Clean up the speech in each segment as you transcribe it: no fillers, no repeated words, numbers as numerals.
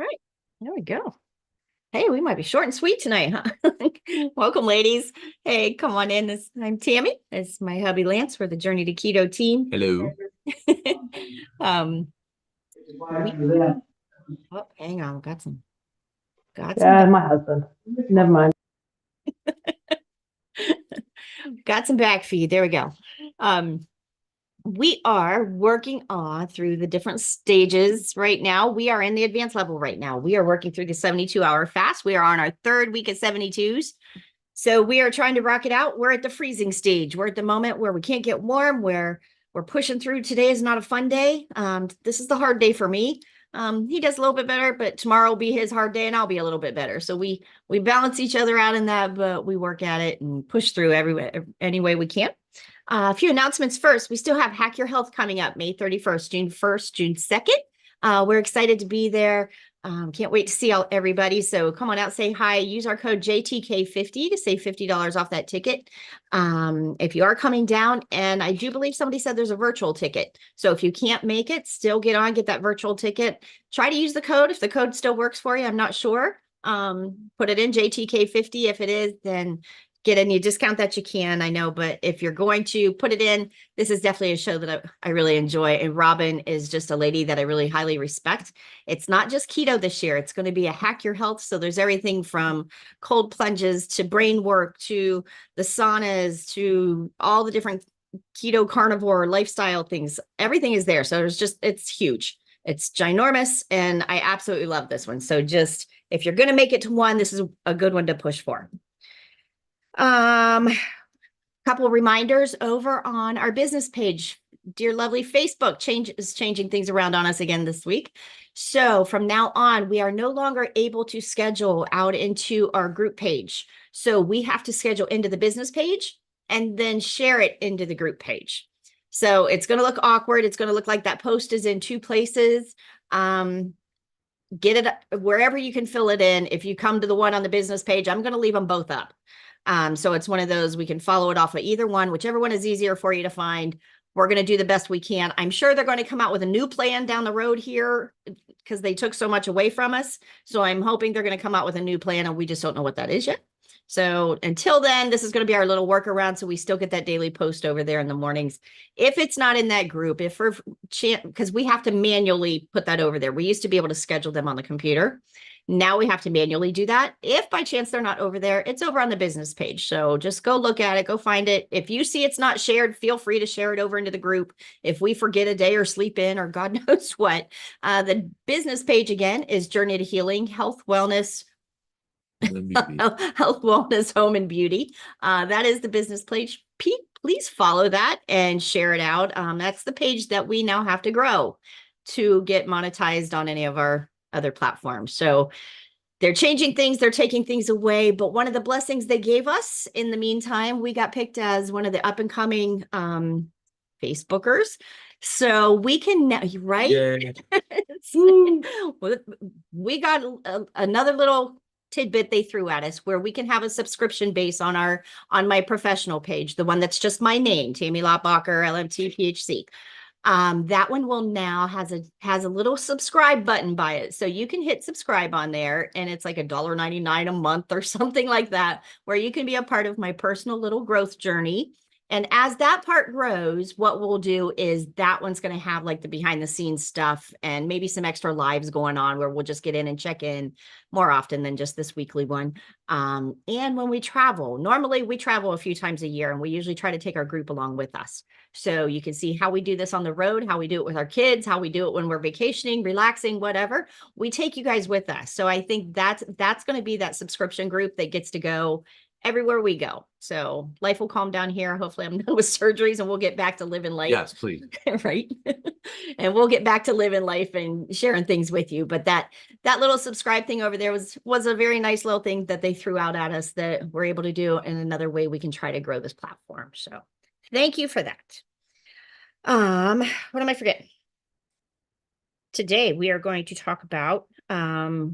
Right. There we go. Hey, we might be short and sweet tonight, huh? Welcome, ladies. Hey, come on in. I'm Tammy. It's my hubby Lance. We're the Journey to Keto team. Hello. um, we oh, hang on, got some Yeah, my husband. Never mind. got some back feed. There we go. Um, we are working on through the different stages right now. We are in the advanced level right now. We are working through the 72-hour fast. We are on our third week of 72s. So we are trying to rock it out. We're at the freezing stage. We're at the moment where we can't get warm, where we're pushing through. Today is not a fun day. This is the hard day for me. He does a little bit better, but tomorrow will be his hard day and I'll be a little bit better. So we balance each other out in that, but we work at it and push through any way we can. A few announcements first. We still have Hack Your Health coming up May 31st, June 1st, June 2nd. We're excited to be there. Can't wait to see everybody. So come on out, say hi, use our code JTK50 to save $50 off that ticket. If you are coming down, and I do believe somebody said there's a virtual ticket. So if you can't make it, still get that virtual ticket. Try to use the code. If the code still works for you, I'm not sure. Put it in JTK50. If it is, then get any discount that you can. I know, but if you're going to put it in, this is definitely a show that I really enjoy. And Robin is just a lady that I really highly respect. It's not just keto this year. It's going to be a Hack Your Health. So there's everything from cold plunges to brain work to the saunas to all the different keto carnivore lifestyle things. Everything is there. So it's huge. It's ginormous. And I absolutely love this one. So just if you're going to make it to one, this is a good one to push for. Couple of reminders over on our business page. Dear lovely Facebook is changing things around on us again this week. So from now on, we are no longer able to schedule out into our group page. So we have to schedule into the business page and then share it into the group page. So it's going to look awkward. It's going to look like that post is in two places. Get it wherever you can fill it in. If you come to the one on the business page, I'm going to leave them both up. So it's one of those, we can follow it off of either one, whichever one is easier for you to find. We're going to do the best we can. I'm sure they're going to come out with a new plan down the road here because they took so much away from us. So I'm hoping they're going to come out with a new plan and we just don't know what that is yet. So until then, this is going to be our little workaround. So we still get that daily post over there in the mornings. If it's not in that group, because we have to manually put that over there. We used to be able to schedule them on the computer. Now we have to manually do that. If by chance they're not over there, it's over on the business page. So just go look at it, go find it. If you see it's not shared, feel free to share it over into the group. If we forget a day or sleep in or God knows what, the business page again is Journey to Healing, Health, Wellness, Health, Wellness, Home, and Beauty. That is the business page. Please follow that and share it out. That's the page that we now have to grow to get monetized on any of our other platforms. So they're changing things, they're taking things away. But one of the blessings they gave us in the meantime, we got picked as one of the up and coming Facebookers. So we can now, right? Yeah. We got another little tidbit they threw at us where we can have a subscription base on my professional page, the one that's just my name, Tammy Lottbacher, LMT, PhD. That one will now has a little subscribe button by it. So you can hit subscribe on there and it's like $1.99 a month or something like that, where you can be a part of my personal little growth journey. And as that part grows, what we'll do is that one's going to have like the behind the scenes stuff and maybe some extra lives going on where we'll just get in and check in more often than just this weekly one. And when we travel, normally we travel a few times a year and we usually try to take our group along with us. So you can see how we do this on the road, how we do it with our kids, how we do it when we're vacationing, relaxing, whatever. We take you guys with us. So I think that's going to be that subscription group that gets to go everywhere we go. So life will calm down here. Hopefully I'm done with surgeries and we'll get back to living life. Yes, please. Right. And we'll get back to living life and sharing things with you. But that little subscribe thing over there was a very nice little thing that they threw out at us that we're able to do in another way we can try to grow this platform. So thank you for that. What am I forgetting? Today we are going to talk about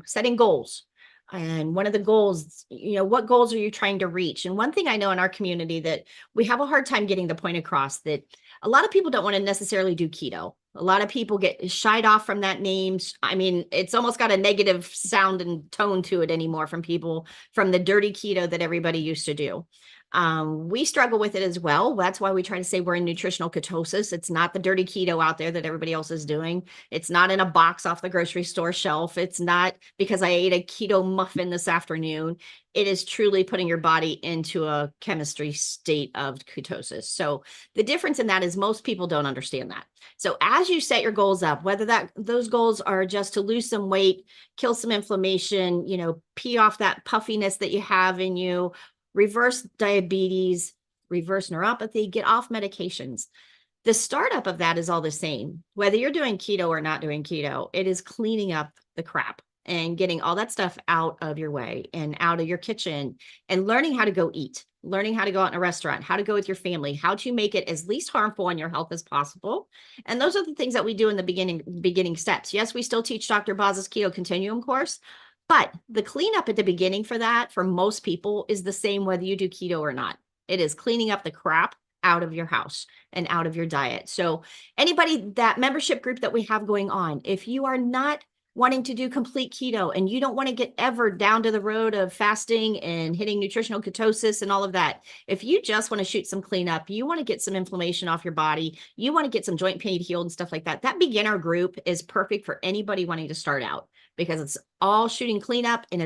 setting goals. And one of the goals, what goals are you trying to reach? And one thing I know in our community that we have a hard time getting the point across that a lot of people don't want to necessarily do keto. A lot of people get shied off from that name. I mean, it's almost got a negative sound and tone to it anymore from people from the dirty keto that everybody used to do. We struggle with it as well. That's why we try to say we're in nutritional ketosis. It's not the dirty keto out there that everybody else is doing. It's not in a box off the grocery store shelf. It's not because I ate a keto muffin this afternoon. It is truly putting your body into a chemistry state of ketosis. So the difference in that is most people don't understand that. So as you set your goals up, whether those goals are just to lose some weight, kill some inflammation, pee off that puffiness that you have in you, reverse diabetes, reverse neuropathy, get off medications. The startup of that is all the same. Whether you're doing keto or not doing keto, it is cleaning up the crap and getting all that stuff out of your way and out of your kitchen and learning how to go eat, learning how to go out in a restaurant, how to go with your family, how to make it as least harmful on your health as possible. And those are the things that we do in the beginning steps. Yes, we still teach Dr. Boz's Keto Continuum course, but the cleanup at the beginning for that, for most people, is the same whether you do keto or not. It is cleaning up the crap out of your house and out of your diet. So anybody, that membership group that we have going on, if you are not wanting to do complete keto and you don't want to get ever down to the road of fasting and hitting nutritional ketosis and all of that, if you just want to shoot some cleanup, you want to get some inflammation off your body, you want to get some joint pain healed and stuff like that, that beginner group is perfect for anybody wanting to start out, because it's all shooting cleanup and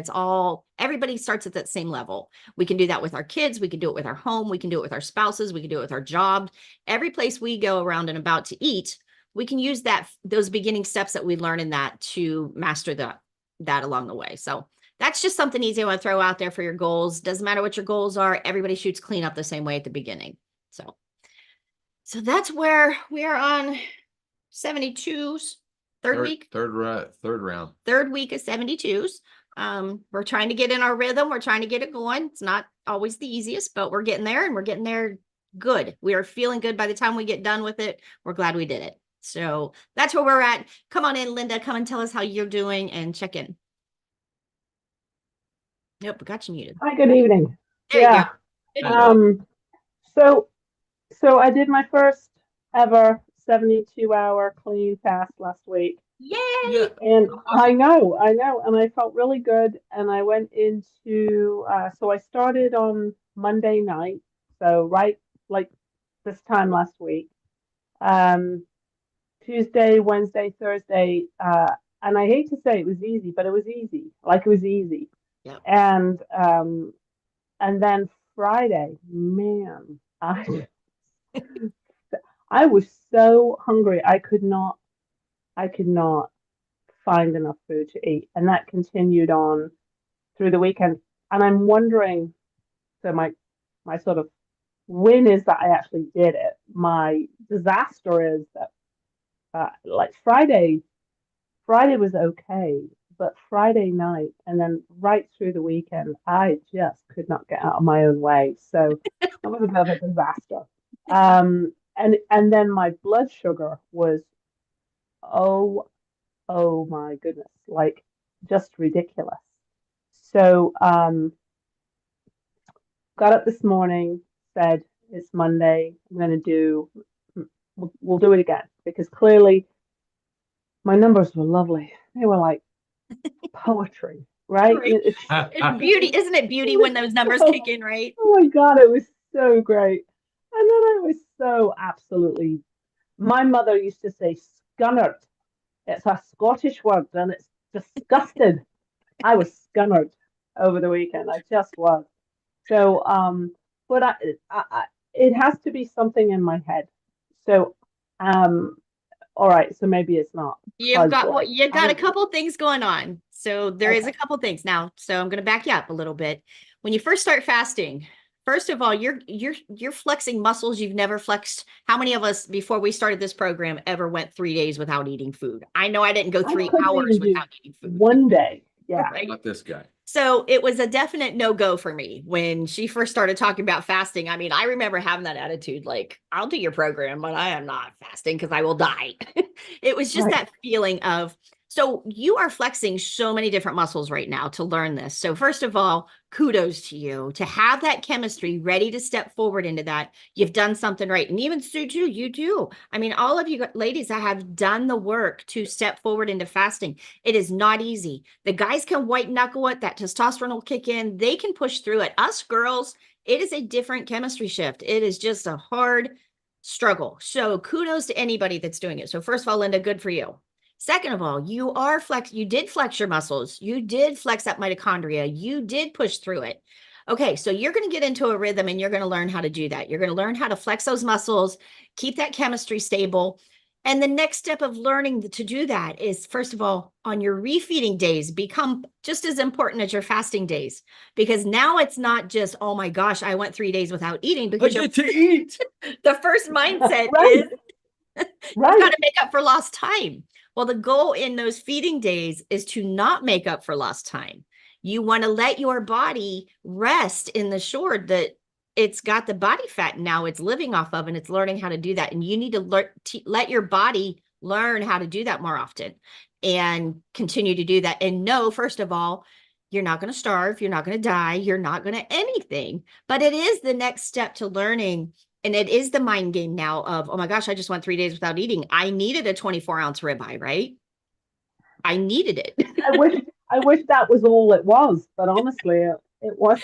everybody starts at that same level. We can do that with our kids. We can do it with our home. We can do it with our spouses. We can do it with our job. Every place we go around and about to eat, we can use those beginning steps that we learn in that to master that along the way. So that's just something easy I want to throw out there for your goals. Doesn't matter what your goals are. Everybody shoots cleanup the same way at the beginning. So that's where we are on 72s. Third week? Third round. Third week of 72s. We're trying to get in our rhythm. We're trying to get it going. It's not always the easiest, but we're getting there, and we're getting there good. We are feeling good by the time we get done with it. We're glad we did it. So that's where we're at. Come on in, Linda. Come and tell us how you're doing and check in. Yep, we got you muted. Hi, good evening. There you go. So I did my first ever 72-hour clean fast last week. Yay! Yeah. And I know, and I felt really good. And I went into, so I started on Monday night, so right like this time last week. Tuesday, Wednesday, Thursday, and I hate to say it was easy, but it was easy. Like it was easy. Yeah. And then Friday, man, I was so hungry. I could not find enough food to eat, and that continued on through the weekend. And I'm wondering, so my sort of win is that I actually did it. My disaster is that like Friday was okay, but Friday night and then right through the weekend, I just could not get out of my own way. So that was a bit of a disaster. And then my blood sugar was, oh my goodness, like just ridiculous. So got up this morning, said it's Monday, we'll do it again, because clearly my numbers were lovely. They were like poetry, right? It's beauty, isn't it beauty when those numbers kick in, right? Oh my God, it was so great. And then I was so absolutely, my mother used to say scunnered. It's a Scottish word and it's disgusted. I was scunnered over the weekend. I just was. So, but it has to be something in my head. So, all right. So maybe it's not. You've got a couple things going on. So there is a couple things now. So I'm going to back you up a little bit. When you first start fasting, first of all, you're flexing muscles you've never flexed. How many of us before we started this program ever went 3 days without eating food? I know I didn't go 3 hours without eating food. One day. Yeah. Right? Not this guy. So it was a definite no-go for me when she first started talking about fasting. I mean, I remember having that attitude, like, I'll do your program, but I am not fasting because I will die. It was just that feeling of, So you are flexing so many different muscles right now to learn this. So first of all, kudos to you to have that chemistry ready to step forward into that. You've done something right. And even Sue too, you do. I mean, all of you ladies that have done the work to step forward into fasting, it is not easy. The guys can white knuckle it, that testosterone will kick in. They can push through it. Us girls, it is a different chemistry shift. It is just a hard struggle. So kudos to anybody that's doing it. So first of all, Linda, good for you. Second of all, you did flex your muscles. You did flex that mitochondria. You did push through it. Okay, so you're going to get into a rhythm and you're going to learn how to do that. You're going to learn how to flex those muscles, keep that chemistry stable. And the next step of learning to do that is, first of all, on your refeeding days, become just as important as your fasting days. Because now it's not just, oh my gosh, I went 3 days without eating. I Because get to eat. the first mindset Right, is you've got right. to make up for lost time. Well, the goal in those feeding days is to not make up for lost time. You want to let your body rest in the shore that it's got the body fat now it's living off of, and it's learning how to do that. And you need to let your body learn how to do that more often and continue to do that. And know, first of all, you're not going to starve. You're not going to die. You're not going to anything. But it is the next step to learning. And it is the mind game now of, oh my gosh, I just went 3 days without eating. I needed a 24-ounce ribeye, right? I needed it. I wish that was all it was, but honestly, it was.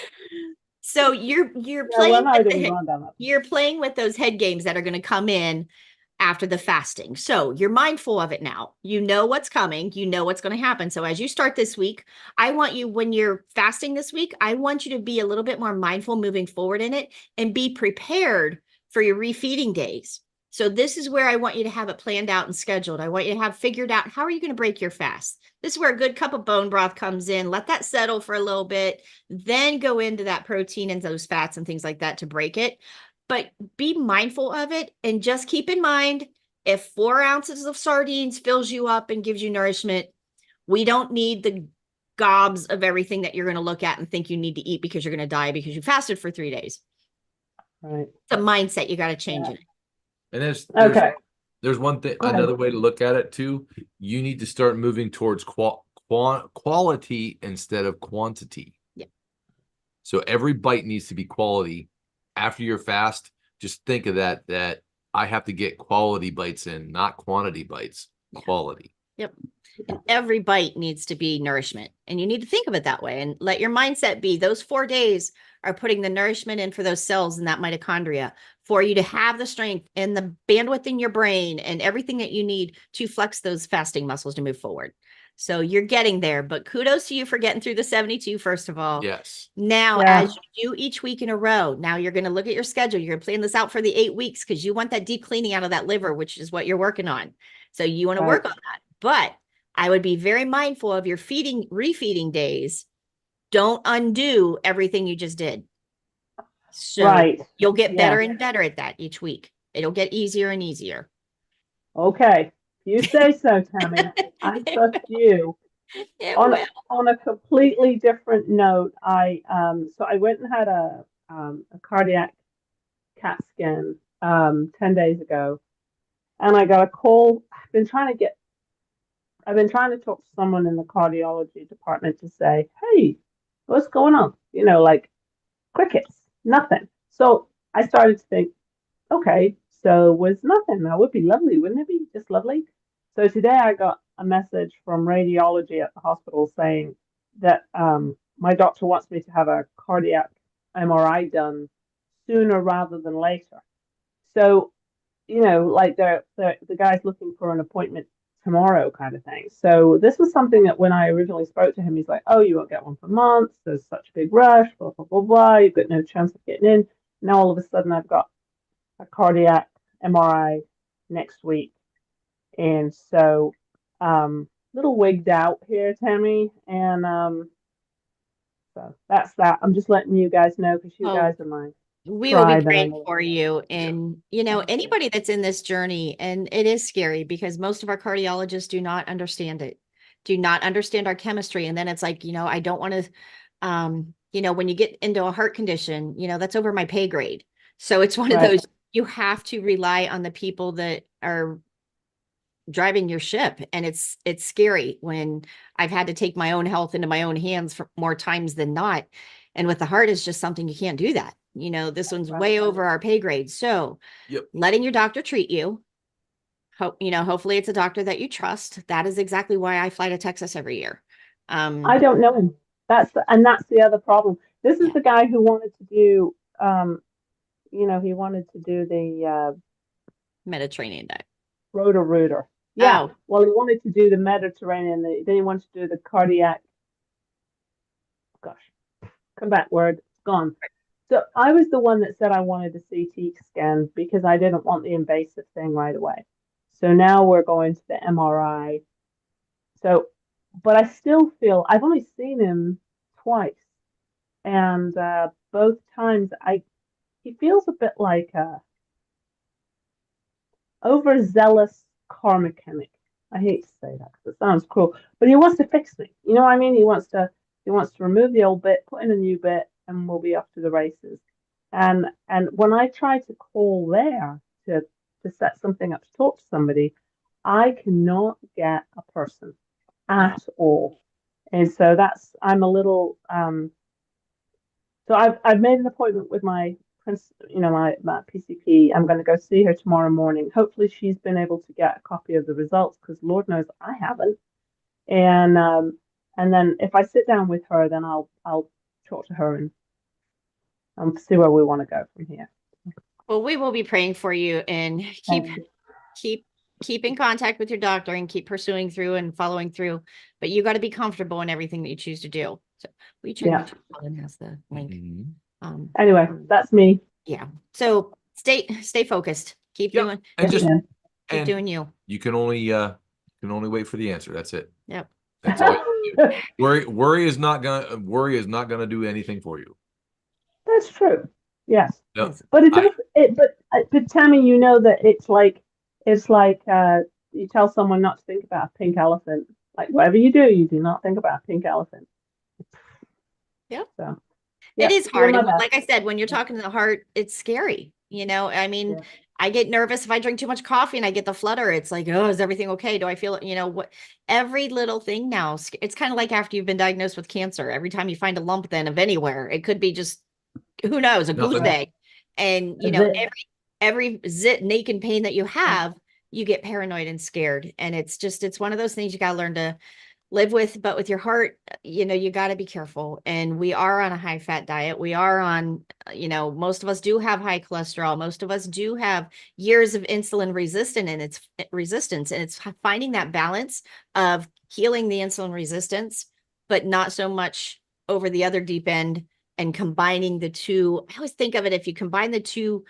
So you're Yeah, we're playing not with even going down that. you're playing with those head games that are going to come in after the fasting. So you're mindful of it now. You know what's coming. You know what's going to happen. So as you start this week, I want you, when you're fasting this week, I want you to be a little bit more mindful moving forward in it and be prepared for your refeeding days. So this is where I want you to have it planned out and scheduled. I want you to have figured out, how are you going to break your fast? This is where a good cup of bone broth comes in. Let that settle for a little bit, then go into that protein and those fats and things like that to break it. But be mindful of it, and just keep in mind, if 4 ounces of sardines fills you up and gives you nourishment, we don't need the gobs of everything that you're going to look at and think you need to eat because you're going to die because you fasted for 3 days. Right. It's a mindset you got to change it. And Okay. there's one thing, Go ahead. another way to look at it too. You need to start moving towards quality instead of quantity. Yeah. So every bite needs to be quality. After your fast, just think of that I have to get quality bites in, not quantity bites, quality. Yep. And every bite needs to be nourishment. And you need to think of it that way and let your mindset be those 4 days are putting the nourishment in for those cells and that mitochondria for you to have the strength and the bandwidth in your brain and everything that you need to flex those fasting muscles to move forward. So you're getting there, but kudos to you for getting through the 72, first of all. Yes. Now, Yeah. as you do each week in a row, now you're going to look at your schedule. You're going to plan this out for the 8 weeks because you want that deep cleaning out of that liver, which is what you're working on. So you want to work on that. But I would be very mindful of your refeeding days. Don't undo everything you just did. So Right. you'll get better Yeah. and better at that each week. It'll get easier and easier. Okay. You say so, Tammy. I trust you. It On will. on a completely different note, I went and had a cardiac CAT scan 10 days ago, and I got a call. I've been trying to talk to someone in the cardiology department to say, hey, what's going on? Like crickets, nothing. So I started to think, okay, so was nothing. That would be lovely, wouldn't it be? Just lovely. So today I got a message from radiology at the hospital saying that my doctor wants me to have a cardiac MRI done sooner rather than later. So, like the guy's looking for an appointment tomorrow kind of thing. So this was something that when I originally spoke to him, he's like, oh, you won't get one for months. There's such a big rush, blah, blah, blah, blah. You've got no chance of getting in. Now all of a sudden I've got a cardiac MRI next week. And so little wigged out here, Tammy. And so that's that. I'm just letting you guys know because you guys are my We will be tribe. praying for you. And, anybody that's in this journey, and it is scary because most of our cardiologists do not understand it, do not understand our chemistry. And then it's like, I don't want to, when you get into a heart condition, that's over my pay grade. So it's one of Right. those, you have to rely on the people that are driving your ship. And it's scary when I've had to take my own health into my own hands for more times than not. And with the heart, is just something you can't do that. This one's way over our pay grade. So Yep. letting your doctor treat you. Hopefully it's a doctor that you trust. That is exactly why I fly to Texas every year. I don't know him. That's the other problem. This is the guy who wanted to do, he wanted to do the Mediterranean diet. Roto-Rooter. Yeah. Oh. Well, he wanted to do the Mediterranean. Then he wanted to do the cardiac. Gosh, come back, word. Gone. So I was the one that said I wanted a CT scan because I didn't want the invasive thing right away. So now we're going to the MRI. So, but I still feel I've only seen him twice, and both times he feels a bit like a overzealous car mechanic. I hate to say that because it sounds cruel, but he wants to fix me. You know what I mean? He wants to remove the old bit, put in a new bit, and we'll be off to the races. And when I try to call there to set something up to talk to somebody, I cannot get a person at all. And so I'm a little so I've made an appointment with my my PCP. I'm going to go see her tomorrow morning. Hopefully she's been able to get a copy of the results because Lord knows I haven't. And then if I sit down with her, then I'll talk to her and see where we want to go from here. Well, we will be praying for you, and keep in contact with your doctor and keep pursuing through and following through. But you got to be comfortable in everything that you choose to do. So we check Colin has the link. Anyway, that's me. Yeah. So stay focused. Keep doing and keep doing you. You can only wait for the answer. That's it. Yep. That's all you can do. Worry is not gonna do anything for you. That's true. Yes. No, but it does. But Tammy, you know that it's like you tell someone not to think about a pink elephant. Like whatever you do not think about a pink elephant. Yeah. So it is hard. And like I said, when you're talking to the heart, it's scary. I mean, I get nervous if I drink too much coffee and I get the flutter. It's like, oh, is everything okay? Do I feel it? What every little thing now, it's kind of like after you've been diagnosed with cancer. Every time you find a lump then of anywhere, it could be just, who knows, a goose egg. And every zit and ache and pain that you have, you get paranoid and scared. And it's one of those things you got to learn to live with. But with your heart, you got to be careful. And we are on a high fat diet. We are on, most of us do have high cholesterol. Most of us do have years of insulin resistance, and it's finding that balance of healing the insulin resistance, but not so much over the other deep end, and combining the two. I always think of it, if you combine the two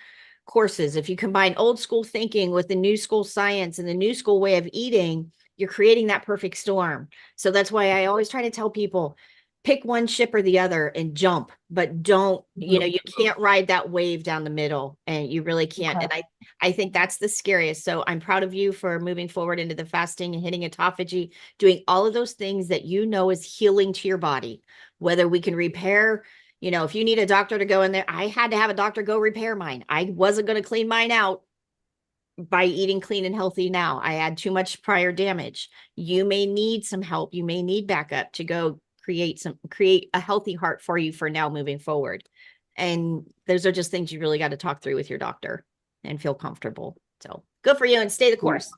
courses, if you combine old school thinking with the new school science and the new school way of eating, you're creating that perfect storm. So that's why I always try to tell people, pick one ship or the other and jump, but don't, you can't ride that wave down the middle, and you really can't. And I think that's the scariest. So I'm proud of you for moving forward into the fasting and hitting autophagy, doing all of those things that is healing to your body, whether we can repair. If you need a doctor to go in there, I had to have a doctor go repair mine. I wasn't going to clean mine out by eating clean and healthy now. I had too much prior damage. You may need some help. You may need backup to go create a healthy heart for you for now moving forward. And those are just things you really got to talk through with your doctor and feel comfortable. So good for you, and stay the course.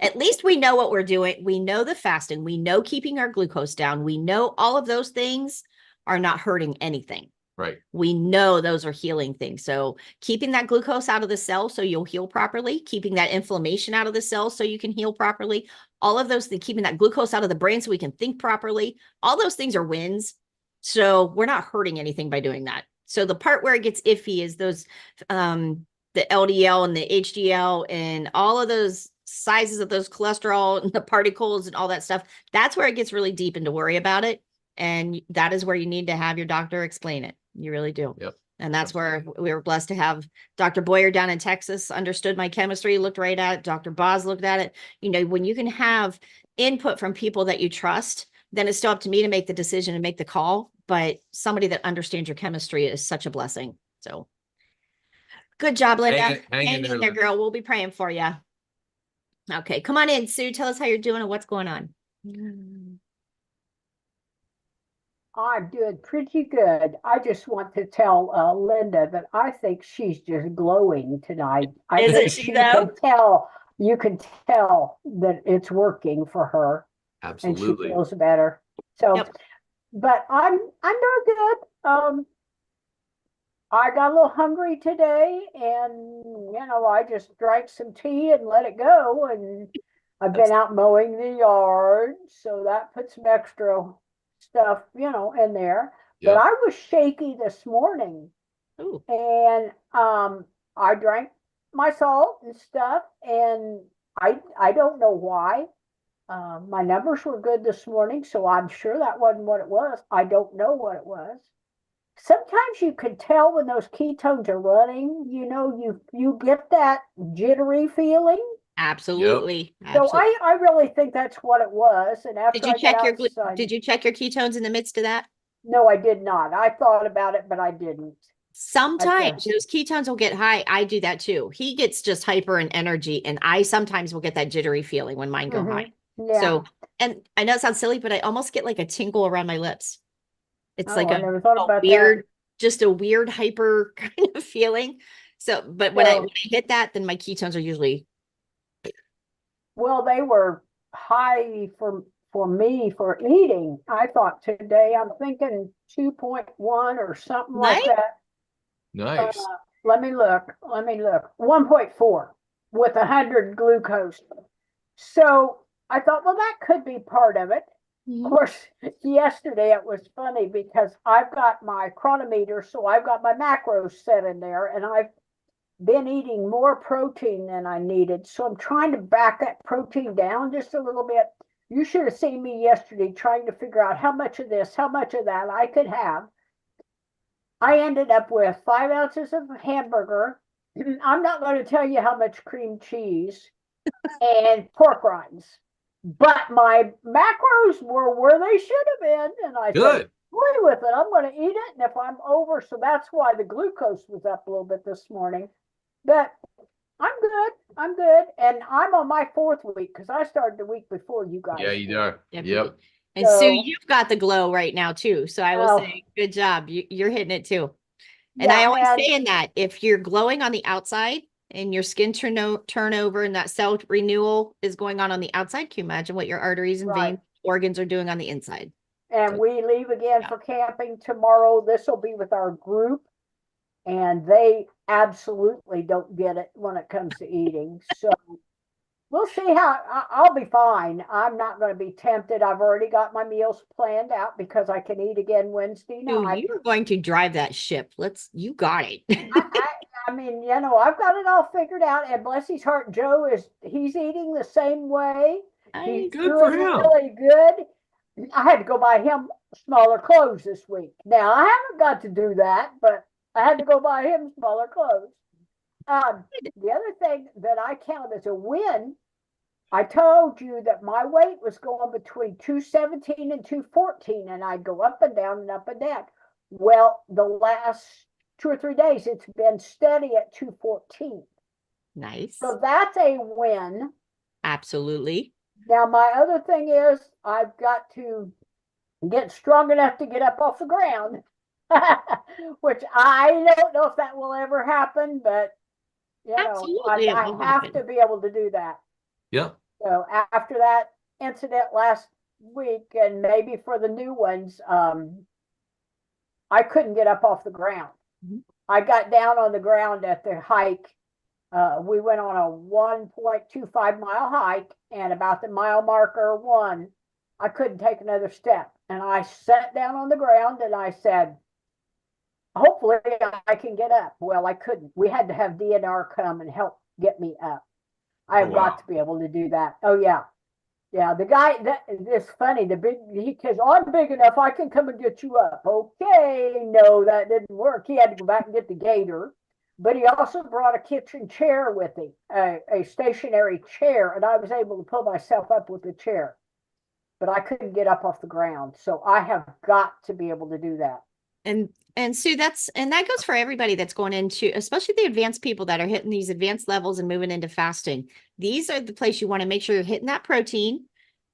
At least we know what we're doing. We know the fasting. We know keeping our glucose down. We know all of those things are not hurting anything. Right. We know those are healing things. So keeping that glucose out of the cell so you'll heal properly, keeping that inflammation out of the cell so you can heal properly, all of those things, keeping that glucose out of the brain so we can think properly, all those things are wins. So we're not hurting anything by doing that. So the part where it gets iffy is those, the LDL and the HDL and all of those sizes of those cholesterol and the particles and all that stuff. That's where it gets really deep and to worry about it. And that is where you need to have your doctor explain it. You really do. Yep. And that's where we were blessed to have Dr. Boyer down in Texas, understood my chemistry, looked right at it. Dr. Boz looked at it. When you can have input from people that you trust, then it's still up to me to make the decision and make the call. But somebody that understands your chemistry is such a blessing. So good job, Linda. Hang in there, girl. We'll be praying for you. Okay, come on in, Sue. Tell us how you're doing and what's going on. I'm doing pretty good. I just want to tell Linda that I think she's just glowing tonight. I Isn't think she, she though? can tell, you can tell that it's working for her and she Absolutely. feels better. So, Yep. but I'm doing good. I got a little hungry today and I just drank some tea and let it go, and I've been out mowing the yard, so that put some extra stuff, in there. But Yep. I was shaky this morning, Ooh. and I drank my salt and stuff, and I don't know why. My numbers were good this morning, so I'm sure that wasn't what it was. I don't know what it was. Sometimes you can tell when those ketones are running, you get that jittery feeling. Absolutely. So Absolutely. I really think that's what it was. And after Did you I got check your outside, did you check your ketones in the midst of that? no, I did not. I thought about it, but I didn't. Sometimes those ketones will get high. I do that too. He gets just hyper in energy, and I sometimes will get that jittery feeling when mine go high. Yeah. So, and I know it sounds silly, but I almost get like a tingle around my lips. It's like I a never thought about weird, that. just a weird hyper kind of feeling. So, but when I hit that, then my ketones are usually Well, they were high for me for eating. I thought today I'm thinking 2.1 or something like nice. that. Nice. Let me look. 1.4 with 100 glucose. So I thought, well, that could be part of it. Mhm. Of course, yesterday it was funny because I've got my chronometer, so I've got my macros set in there, and I've been eating more protein than I needed. So I'm trying to back that protein down just a little bit. You should have seen me yesterday trying to figure out how much of this, how much of that I could have. I ended up with 5 ounces of hamburger. I'm not going to tell you how much cream cheese and pork rinds, but my macros were where they should have been. And I Good. said, boy, with it, I'm going to eat it. And if I'm over, so that's why the glucose was up a little bit this morning. But I'm good. I'm good. And I'm on my 4th week because I started the week before you guys. Yeah, you are. Yep. Yep. And Sue, you've got the glow right now too. So I will say, good job. You're hitting it too. And I always say in that if you're glowing on the outside and your skin turnover and that cell renewal is going on the outside, can you imagine what your arteries and veins, organs are doing on the inside? And we leave again for camping tomorrow. This will be with our group, and they absolutely don't get it when it comes to eating. So we'll see how I'll be fine. I'm not going to be tempted. I've already got my meals planned out because I can eat again Wednesday night. You're going to drive that ship. You got it. I mean, I've got it all figured out. And bless his heart, Joe he's eating the same way. He's good for him. Really good. I had to go buy him smaller clothes this week. Now I haven't got to do that, but I had to go buy him smaller clothes. The other thing that I count as a win, I told you that my weight was going between 217 and 214, and I'd go up and down and up and down. Well, the last 2 or 3 days, it's been steady at 214. Nice. So that's a win. Absolutely. Now, my other thing is I've got to get strong enough to get up off the ground, which I don't know if that will ever happen, but I have to be able to do that. Yeah. So after that incident last week, and maybe for the new ones, I couldn't get up off the ground. Mm-hmm. I got down on the ground at the hike. We went on a 1.25-mile hike, and about the mile marker 1, I couldn't take another step. And I sat down on the ground and I said, hopefully I can get up. Well, I couldn't. We had to have DNR come and help get me up. I've got to be able to do that. Oh, yeah. Yeah, the guy, it's funny, he says, I'm big enough, I can come and get you up. Okay, no, that didn't work. He had to go back and get the gator. But he also brought a kitchen chair with him, a stationary chair, and I was able to pull myself up with the chair. But I couldn't get up off the ground. So I have got to be able to do that. And Sue, that goes for everybody that's going into, especially the advanced people that are hitting these advanced levels and moving into fasting. These are the place you want to make sure you're hitting that protein.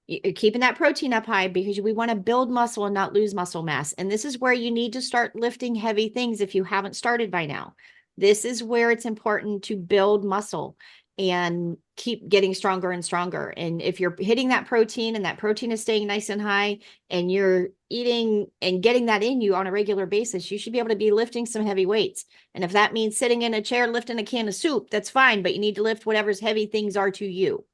You're keeping that protein up high because we want to build muscle and not lose muscle mass. And this is where you need to start lifting heavy things if you haven't started by now. This is where it's important to build muscle and keep getting stronger and stronger. And if you're hitting that protein and that protein is staying nice and high and you're eating and getting that in you on a regular basis, you should be able to be lifting some heavy weights. And if that means sitting in a chair lifting a can of soup, that's fine, but you need to lift whatever's heavy things are to you.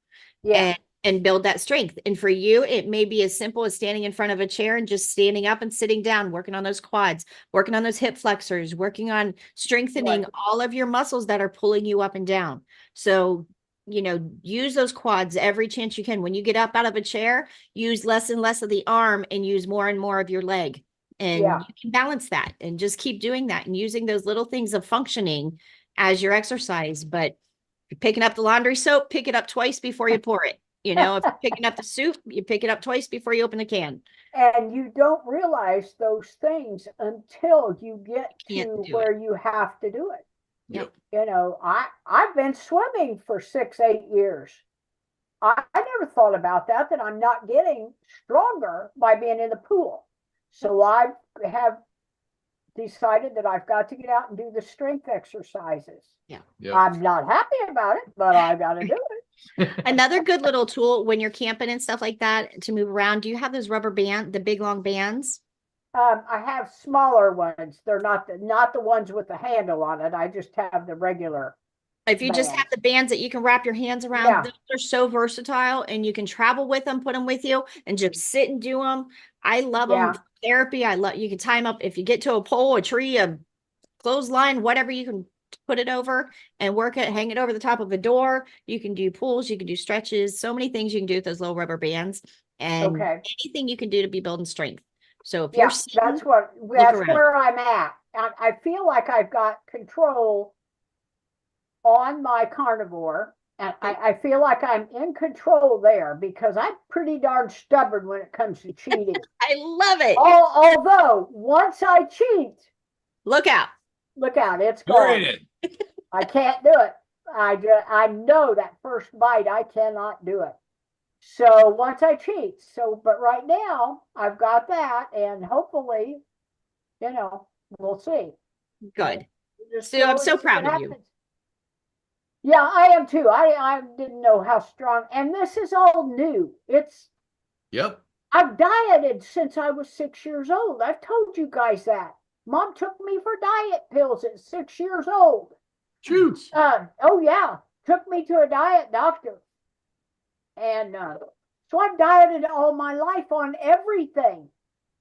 Yeah. And build that strength. And for you, it may be as simple as standing in front of a chair and just standing up and sitting down, working on those quads, working on those hip flexors, working on strengthening all of your muscles that are pulling you up and down. So, use those quads every chance you can. When you get up out of a chair, use less and less of the arm and use more and more of your leg. And you can balance that and just keep doing that and using those little things of functioning as your exercise. But if you're picking up the laundry soap, pick it up twice before you pour it. If you're picking up the soup, you pick it up twice before you open the can. And you don't realize those things until you get to where you have to do it. Yep. I've been swimming for 6-8 years. I never thought about that I'm not getting stronger by being in the pool. So I have decided that I've got to get out and do the strength exercises. Yeah. Yep. I'm not happy about it, but I got to do it. Another good little tool when you're camping and stuff like that to move around. Do you have those rubber band, the big long bands? I have smaller ones. They're not the ones with the handle on it. I just have the regular. If you just have the bands that you can wrap your hands around, those are so versatile and you can travel with them, put them with you and just sit and do them. I love them. Therapy. You can tie them up. If you get to a pole, a tree, a clothesline, whatever, you can put it over and work it, hang it over the top of a door. You can do pulls, you can do stretches, so many things you can do with those little rubber bands and anything you can do to be building strength. So if you're sitting, that's where I'm at. I feel like I've got control on my carnivore. And I feel like I'm in control there because I'm pretty darn stubborn when it comes to cheating. I love it. Although once I cheat, look out, it's gone. I can't do it. I know that first bite, I cannot do it. So once I cheat, but right now I've got that, and hopefully, we'll see. Good. Sue, I'm so proud of you. Yeah, I am too. I didn't know how strong, and this is all new. I've dieted since I was 6 years old. I've told you guys that. Mom took me for diet pills at 6 years old. Shoot. Took me to a diet doctor. And so I've dieted all my life on everything.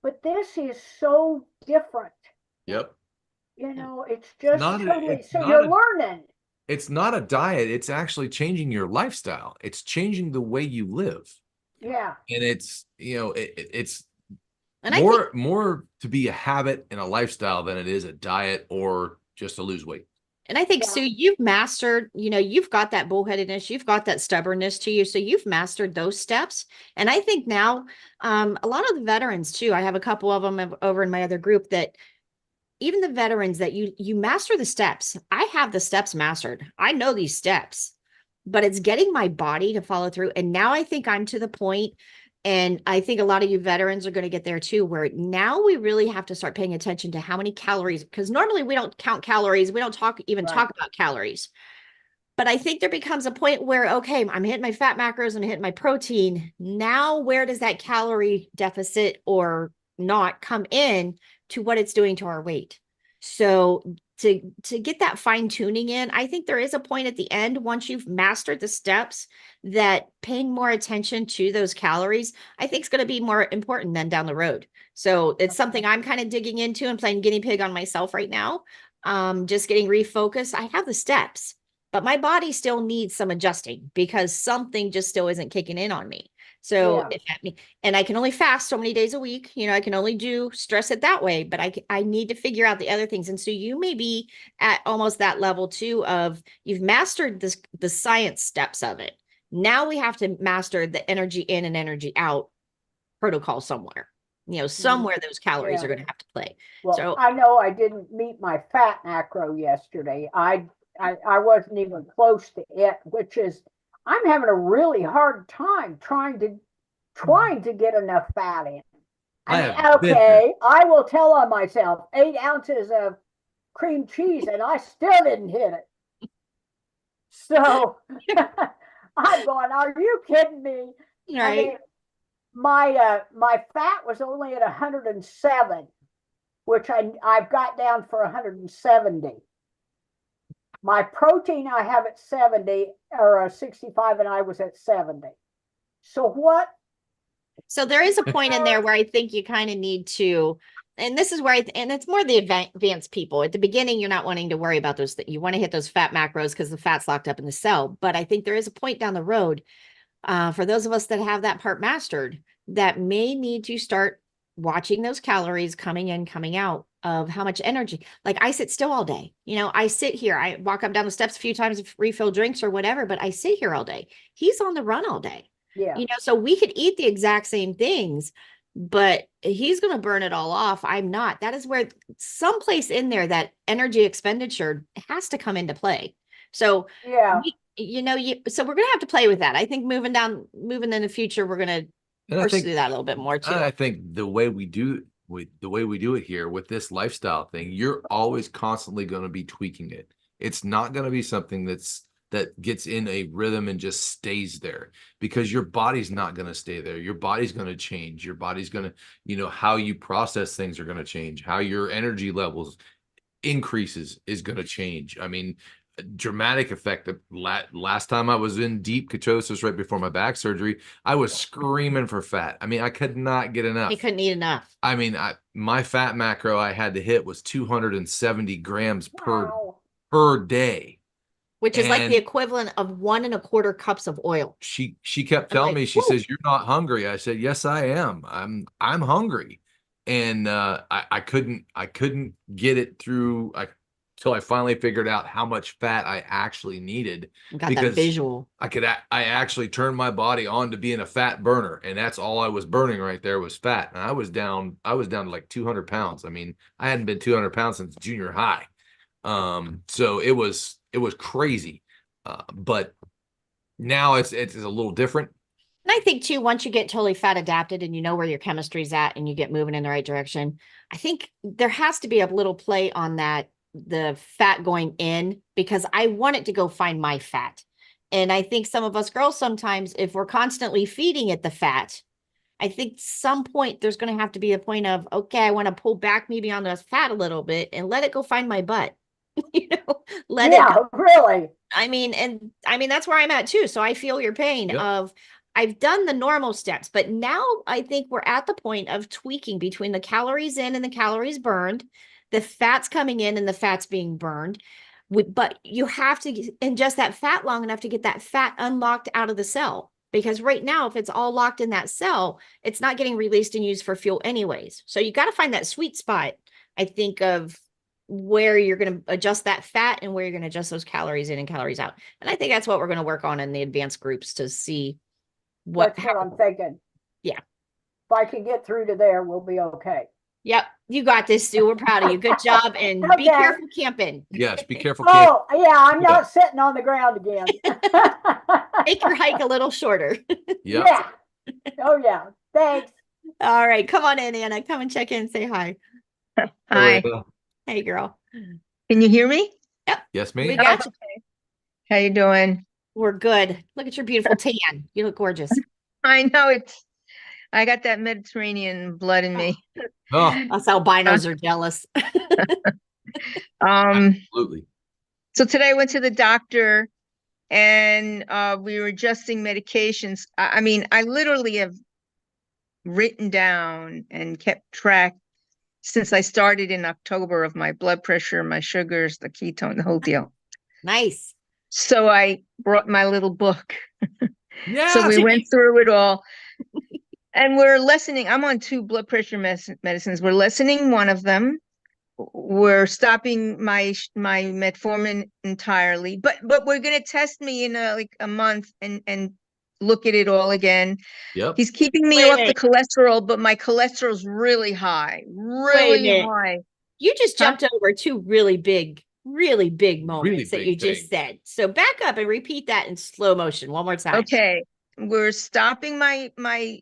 But this is so different. Yep. It's just totally, you're learning. It's not a diet. It's actually changing your lifestyle. It's changing the way you live. Yeah. And it's, it's and more to be a habit and a lifestyle than it is a diet or just to lose weight. And I think, Sue, you've mastered, you've got that bullheadedness, you've got that stubbornness to you. So you've mastered those steps. And I think now a lot of the veterans too, I have a couple of them over in my other group that even the veterans that you master the steps. I have the steps mastered. I know these steps, but it's getting my body to follow through. And now I think I'm to the point, and I think a lot of you veterans are going to get there too, where now we really have to start paying attention to how many calories, because normally we don't count calories. We don't talk about calories. But I think there becomes a point where, okay, I'm hitting my fat macros, I'm hitting my protein. Now, where does that calorie deficit or not come in to what it's doing to our weight? So to get that fine tuning in, I think there is a point at the end, once you've mastered the steps, that paying more attention to those calories, I think is going to be more important than down the road. So it's something I'm kind of digging into and playing guinea pig on myself right now. Just getting refocused. I have the steps, but my body still needs some adjusting because something just still isn't kicking in on me. So, and I can only fast so many days a week. I can only stress it that way, but I need to figure out the other things. And so you may be at almost that level too of you've mastered the science steps of it. Now we have to master the energy in and energy out protocol somewhere. somewhere those calories Yeah. are going to have to play. Well, So I know I didn't meet my fat macro yesterday. I wasn't even close to it, which is I'm having a really hard time trying to get enough fat in. I I mean, have been there. okay, I will tell on myself 8 ounces of cream cheese, and I still didn't hit it. So I'm going, are you kidding me? I right. mean, my fat was only at 107, which I've got down for 170. My protein I have at 70 or 65, and I was at 70. So what? So there is a point in there where I think you kind of need to, and this is where and it's more the advanced people. At the beginning, you're not wanting to worry about those. You want to hit those fat macros because the fat's locked up in the cell. But I think there is a point down the road for those of us that have that part mastered that may need to start watching those calories coming in, coming out of how much energy. Like I sit still all day. I sit here. I walk up down the steps a few times to refill drinks or whatever, but I sit here all day. He's on the run all day. Yeah. So we could eat the exact same things, but he's going to burn it all off. I'm not. That is where someplace in there that energy expenditure has to come into play. So Yeah. so we're going to have to play with that. I think moving in the future, we're going to pursue that a little bit more too. I think the way we do it here with this lifestyle thing, you're always constantly going to be tweaking it. It's not going to be something that gets in a rhythm and just stays there, because your body's not going to stay there. Your body's going to change. Your body's going to, how you process things are going to change. How your energy levels increases is going to change. I mean, a dramatic effect. Last time I was in deep ketosis right before my back surgery, I was screaming for fat. I mean, I could not get enough. You couldn't eat enough. I mean, my fat macro I had to hit was 270 grams per day. Which is like the equivalent of 1 1/4 cups of oil. She kept telling me, she says, "You're not hungry." I said, "Yes, I am. I'm hungry." And I couldn't get it through till I finally figured out how much fat I actually needed. Got that visual. I actually turned my body on to being a fat burner, and that's all I was burning right there was fat. And I was down to like 200 pounds. I mean, I hadn't been 200 pounds since junior high. So it was crazy. But now it's a little different. And I think too, once you get totally fat adapted and you know where your chemistry's at and you get moving in the right direction, I think there has to be a little play on that, the fat going in, because I want it to go find my fat. And I think some of us girls, sometimes if we're constantly feeding it the fat, I think some point there's going to have to be a point of, okay, I want to pull back maybe on the fat a little bit and let it go find my butt. Let it go. Really. I mean, that's where I'm at too. So I feel your pain of, I've done the normal steps, but now I think we're at the point of tweaking between the calories in and the calories burned, the fat's coming in and the fat's being burned. But you have to ingest that fat long enough to get that fat unlocked out of the cell. Because right now, if it's all locked in that cell, it's not getting released and used for fuel anyways. So you got to find that sweet spot, I think, of where you're going to adjust that fat and where you're going to adjust those calories in and calories out. And I think that's what we're going to work on in the advanced groups to see that's what I'm thinking. Yeah. If I can get through to there, we'll be okay. Yep. You got this, Sue. We're proud of you. Good job. And be careful camping. Yes. Be careful. Oh, yeah. I'm not sitting on the ground again. Make your hike a little shorter. Yeah. Oh, yeah. Thanks. All right. Come on in, Anna. Come and check in and say hi. Hi. Hey, girl. Can you hear me? Yep. Yes, ma'am. We got you. How you doing? We're good. Look at your beautiful tan. You look gorgeous. I know I got that Mediterranean blood in me. Oh, Us albinos are jealous. absolutely. So today I went to the doctor and we were adjusting medications. I mean, I literally have written down and kept track since I started in October of my blood pressure, my sugars, the ketone, the whole deal. Nice. So I brought my little book. Yeah. So we went through it all. And we're lessening. I'm on 2 blood pressure medicines. We're lessening one of them. We're stopping my metformin entirely. But we're going to test me in like a month and look at it all again. Yep. He's keeping me Wait a off the minute. cholesterol, but my cholesterol's really high, Wait a really minute. high. You just Huh? jumped over two really big moments that big you just things. said. So back up and repeat that in slow motion one more time. Okay, we're stopping my my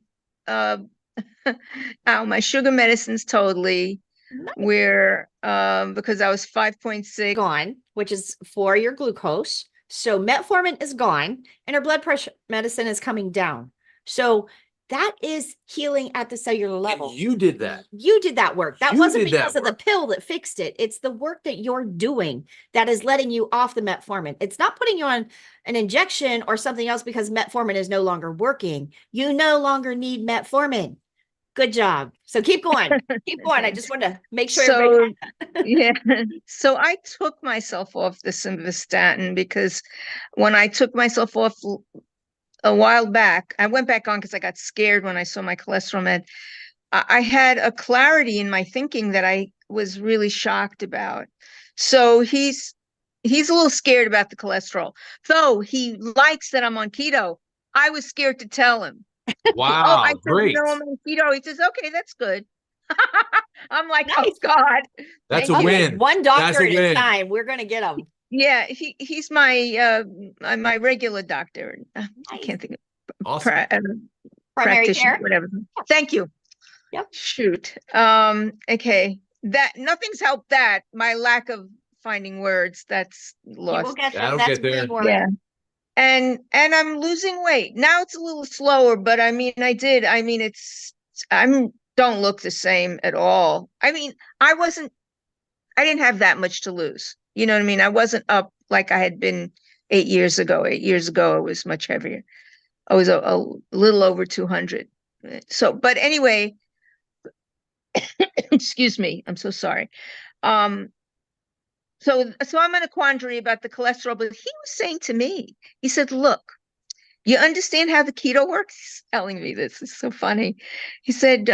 sugar medicines totally. Nice. We're because I was 5.6. Gone, which is for your glucose. So metformin is gone and her blood pressure medicine is coming down. So that is healing at the cellular level. And you did that. You did that work. That You wasn't did that because of the work. pill that fixed it. It's the work that you're doing that is letting you off the metformin. It's not putting you on an injection or something else because metformin is no longer working. You no longer need metformin. Good job. So keep going. Keep going. I just want to make sure everybody So yeah, so I took myself off the simvastatin because when I took myself off a while back, I went back on because I got scared when I saw my cholesterol med. I had a clarity in my thinking that I was really shocked about. So he's a little scared about the cholesterol, though he likes that I'm on keto. I was scared to tell him. Wow. Oh, I said, Great. no, I'm on keto. He says, okay, that's good. I'm like, oh Nice. God. That's Thank a you. win. One That's doctor a at a win. time. We're going to get them. Yeah, he's my regular doctor. I Nice. can't think of Awesome. Primary practitioner, care. whatever. Thank you. Yep. Shoot. Okay. That nothing's helped that. My lack of finding words, that's You will lost. get them. That'll That's get there. brain work. Yeah. And I'm losing weight. Now it's a little slower, but I mean, don't look the same at all. I mean, I didn't have that much to lose. You know what I mean? I wasn't up like I had been 8 years ago. 8 years ago, I was much heavier. I was a little over 200. So, but anyway, excuse me. I'm so sorry. So I'm in a quandary about the cholesterol, but he was saying to me, he said, look, you understand how the keto works? He's telling me this is so funny. He said,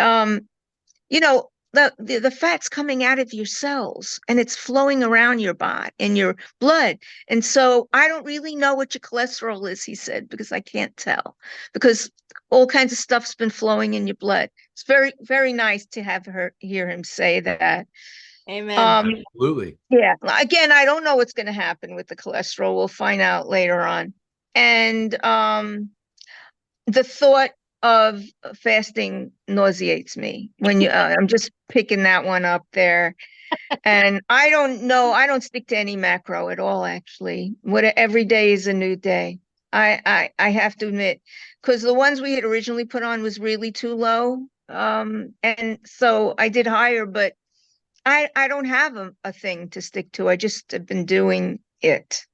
you know, the fat's coming out of your cells and it's flowing around your body in your blood. And so I don't really know what your cholesterol is, he said, because I can't tell, because all kinds of stuff's been flowing in your blood. It's very, very nice to hear him say that. Amen. Absolutely. Yeah. Again, I don't know what's going to happen with the cholesterol. We'll find out later on. And the thought of fasting nauseates me when I'm just picking that one up there. And I don't know, I don't stick to any macro at all, actually. Every day is a new day. I have to admit, because the ones we had originally put on was really too low. And so I did higher, but I don't have a thing to stick to. I just have been doing it.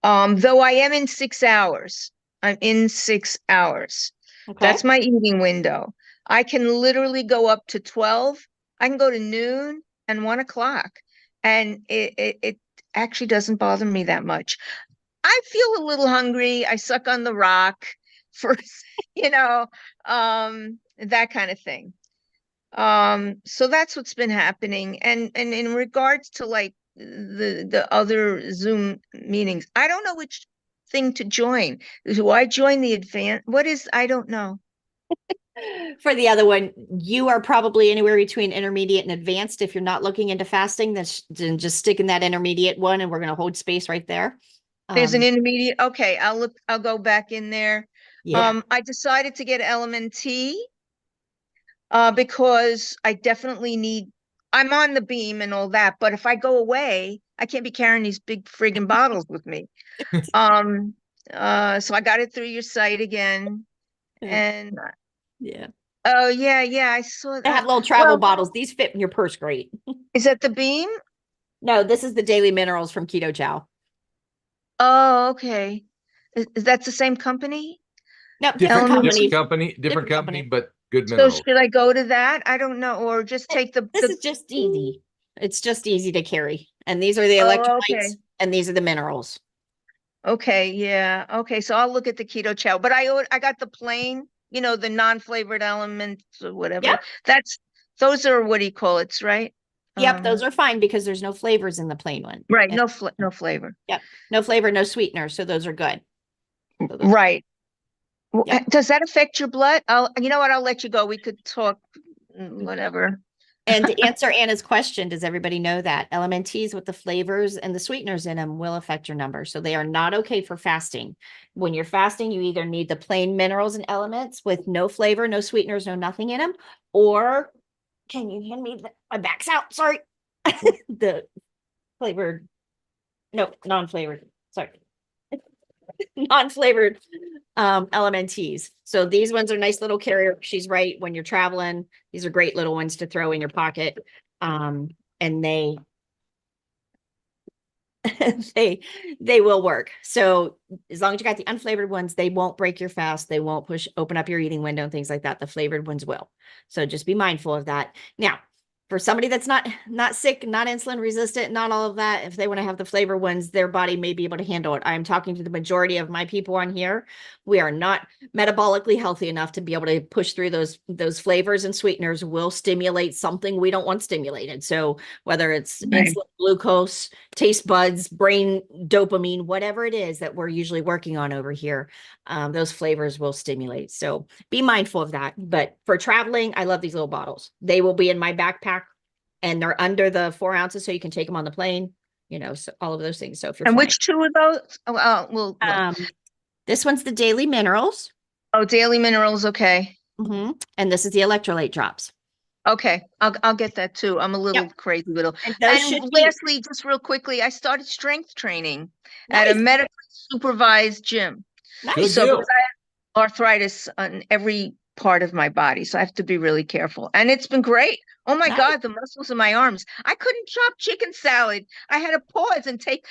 Though I am in 6 hours. I'm in 6 hours. Okay. That's my eating window. I can literally go up to 12. I can go to noon and 1 o'clock. And it actually doesn't bother me that much. I feel a little hungry. I suck on the rock for, that kind of thing. So that's what's been happening. And in regards to like the other Zoom meetings, I don't know which thing to join. Do I join the advanced? I don't know. For the other one, you are probably anywhere between intermediate and advanced. If you're not looking into fasting, then just stick in that intermediate one and we're going to hold space right there. There's an intermediate. Okay, I'll go back in there. Yeah. I decided to get LMNT because I definitely I'm on the beam and all that, but if I go away, I can't be carrying these big friggin' bottles with me. So I got it through your site again. And Yeah. oh yeah, I saw that. They have little travel bottles. These fit in your purse great. Is that the beam? No, this is the daily minerals from Keto Chow. Oh, okay. Is that the same company? No, different company. Different company, but good So minerals. should I go to that? I don't know, or just take This is just easy. It's just easy to carry. And these are the electrolytes okay. and these are the minerals. Okay, yeah. Okay, so I'll look at the Keto Chow, but I got the plain, the non-flavored elements or whatever. Yep. Those are, what do you call it, right? Yep, those are fine because there's no flavors in the plain one. Right, And no flavor. Yep. No flavor, no sweetener, so those are good. Right. Yep. Does that affect your blood? You know what? I'll let you go. We could talk, whatever. And to answer Anna's question, does everybody know that LMNTs with the flavors and the sweeteners in them will affect your numbers? So they are not okay for fasting. When you're fasting, you either need the plain minerals and elements with no flavor, no sweeteners, no nothing in them, or can you hand me my back's out? Sorry. The flavored, no, non-flavored, sorry. Non-flavored LMNTs. So these ones are nice little carrier. She's right. When you're traveling, these are great little ones to throw in your pocket. And they they will work. So as long as you got the unflavored ones, they won't break your fast. They won't open up your eating window and things like that. The flavored ones will. So just be mindful of that. Now, for somebody that's not sick, not insulin resistant, not all of that, if they want to have the flavor ones, their body may be able to handle it. I'm talking to the majority of my people on here. We are not metabolically healthy enough to be able to push through those flavors, and sweeteners will stimulate something we don't want stimulated. So whether it's insulin, glucose, taste buds, brain dopamine, whatever it is that we're usually working on over here, those flavors will stimulate. So be mindful of that. But for traveling, I love these little bottles. They will be in my backpack, and they're under the 4 ounces, so you can take them on the plane, so all of those things. So if you're And flying. which two of those? We'll This one's the daily minerals. daily minerals. Okay. And this is the electrolyte drops. Okay. I'll get that too. I'm a little crazy little. And lastly, just real quickly, I started strength training at a medically supervised gym. Nice. So because I have arthritis on every part of my body, so I have to be really careful. And it's been great. Oh my God, the muscles in my arms. I couldn't chop chicken salad. I had to pause and take.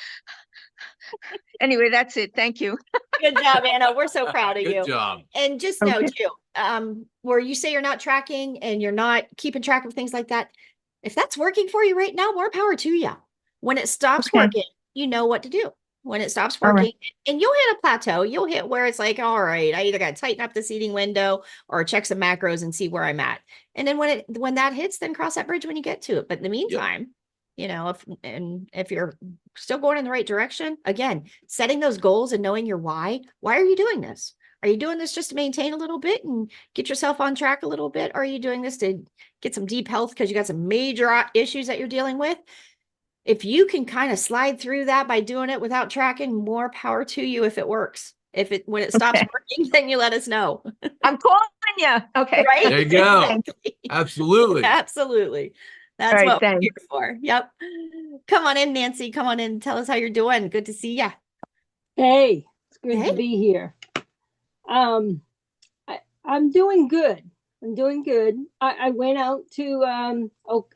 Anyway, that's it. Thank you. Good job, Anna. We're so proud of you. Good job. And just know too, where you say you're not tracking and you're not keeping track of things like that, if that's working for you right now, more power to you. When it stops working, you know what to do. When it stops working, and you'll hit a plateau, you'll hit where it's like, all right, I either got to tighten up this eating window or check some macros and see where I'm at. And then when that hits, then cross that bridge when you get to it. But in the meantime, if you're still going in the right direction, again, setting those goals and knowing your why are you doing this? Are you doing this just to maintain a little bit and get yourself on track a little bit? Or are you doing this to get some deep health because you got some major issues that you're dealing with? If you can kind of slide through that by doing it without tracking, more power to you if it works. When it stops working, then you let us know. I'm calling you. Okay. Right? There you go. Absolutely. Absolutely. That's what we're here for. Yep. Come on in, Nancy. Come on in. Tell us how you're doing. Good to see you. Hey, it's good to be here. I'm doing good. I went out to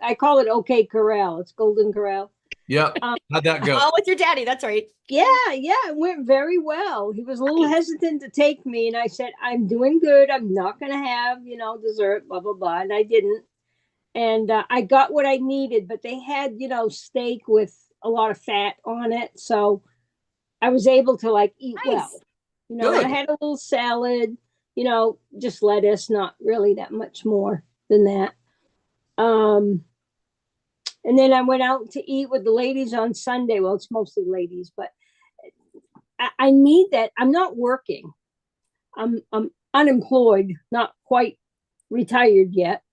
I call it OK Corral. It's Golden Corral. Yep. How'd that go? Oh, with your daddy. That's right. Yeah, it went very well. He was a little hesitant to take me, and I said, I'm doing good. I'm not going to have, dessert, blah, blah, blah. And I didn't. And I got what I needed, but they had, steak with a lot of fat on it. So I was able to eat well. I had a little salad, just lettuce, not really that much more than that. And then I went out to eat with the ladies on Sunday. Well, it's mostly ladies, but I need that. I'm not working. I'm unemployed, not quite retired yet.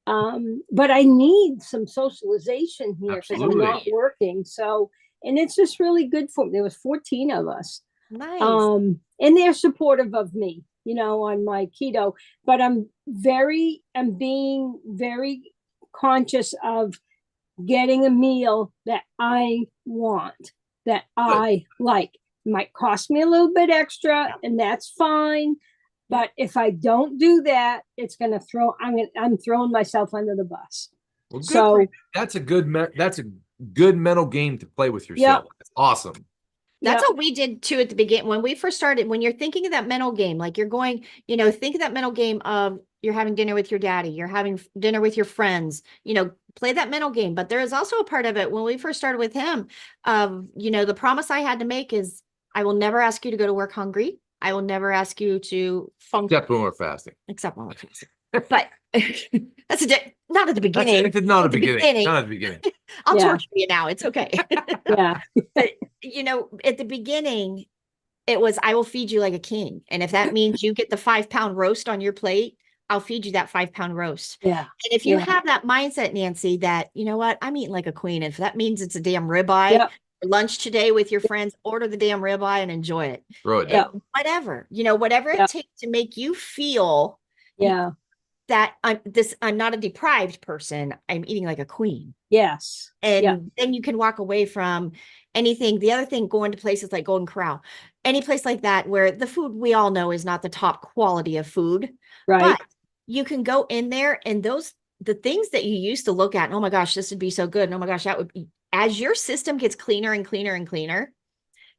But I need some socialization here because I'm not working. So, and it's just really good for me. There was 14 of us. Nice. And they're supportive of me, on my keto, but I'm being very conscious of getting a meal that I want, that I like. It might cost me a little bit extra, and that's fine. But if I don't do that, it's going to I'm throwing myself under the bus. Well, so that's a good mental game to play with yourself. That's awesome. That's what we did too at the beginning. When we first started, when you're thinking of that mental game, like you're going, think of that mental game of you're having dinner with your daddy, you're having dinner with your friends, play that mental game. But there is also a part of it when we first started with him, the promise I had to make is I will never ask you to go to work hungry. I will never ask you to function. Except when we're fasting. But that's not at the beginning. It's not at the beginning. Not at the beginning. I'll torture you now. It's okay. Yeah. But, at the beginning, It was, I will feed you like a king. And if that means you get the 5-pound roast on your plate, I'll feed you that 5-pound roast. Yeah. And if you Yeah. have that mindset, Nancy, that, you know what, I'm eating like a queen. And if that means it's a damn ribeye Yeah. for lunch today with your friends, order the damn ribeye and enjoy it. Throw it Yeah. down. Whatever, whatever Yeah. it takes to make you feel Yeah. that I'm not a deprived person. I'm eating like a queen. Yes. And Yeah. then you can walk away from anything. The other thing, going to places like Golden Corral, any place like that where the food we all know is not the top quality of food, Right. but you can go in there and the things that you used to look at, and, oh my gosh, this would be so good. And oh my gosh, that would be, as your system gets cleaner and cleaner and cleaner,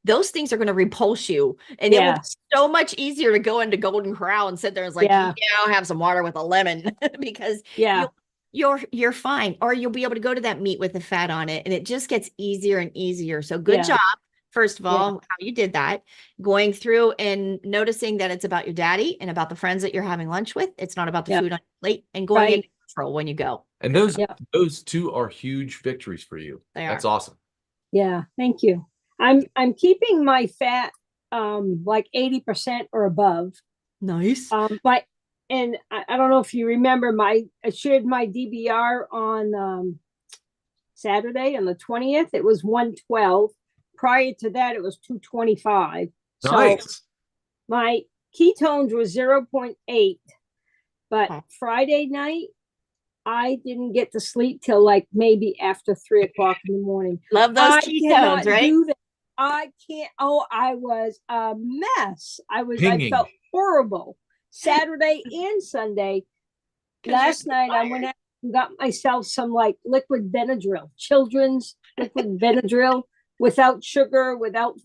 those things are going to repulse you. And it will be Yes. so much easier to go into Golden Corral and sit there and it's like, Yeah. yeah, I'll have some water with a lemon because Yeah. you're fine. Or you'll be able to go to that meat with the fat on it. And it just gets easier and easier. So good Yeah. job. First of Yeah. all, how you did that, going through and noticing that it's about your daddy and about the friends that you're having lunch with. It's not about the Yeah. food on your plate, and going Right. into control when you go. And those Yeah. those two are huge victories for you. They That's are. awesome. Yeah. Thank you. I'm keeping my fat like 80% or above. Nice. But and I don't know if you remember, I shared my DBR on Saturday on the 20th. It was 112. Prior to that, it was 225. So Nice. my ketones were 0.8. But Okay. Friday night, I didn't get to sleep till like maybe after 3 o'clock in the morning. Love those I ketones, cannot right? do that. I can't. Oh, I was a mess. I Pinging. felt horrible. Saturday and Sunday. 'Cause Last you're night I went out and got myself some like liquid Benadryl, children's liquid Benadryl, without sugar, without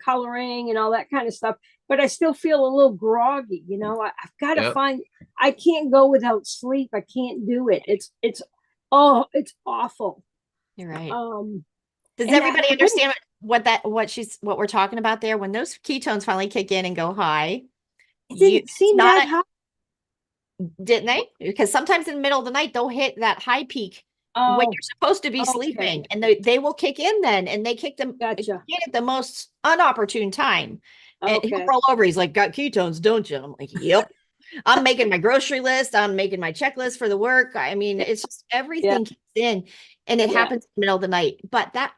coloring and all that kind of stuff. But I still feel a little groggy. I've got to Yep. find. I can't go without sleep. I can't do it. It's awful. You're right. Does and everybody I understand what we're talking about there? When those ketones finally kick in and go high, It didn't seem not that high. didn't they? Because sometimes in the middle of the night, they'll hit that high peak when Oh, you're supposed to be okay. sleeping, and they will kick in then, and they kick them Gotcha. in at the most unopportune time. And he'll Okay. roll over. He's like, "Got ketones, don't you?" I'm like, "Yep." I'm making my grocery list. I'm making my checklist for the work. I mean, it's just everything kicks in, and it Yeah. happens in the middle of the night. But that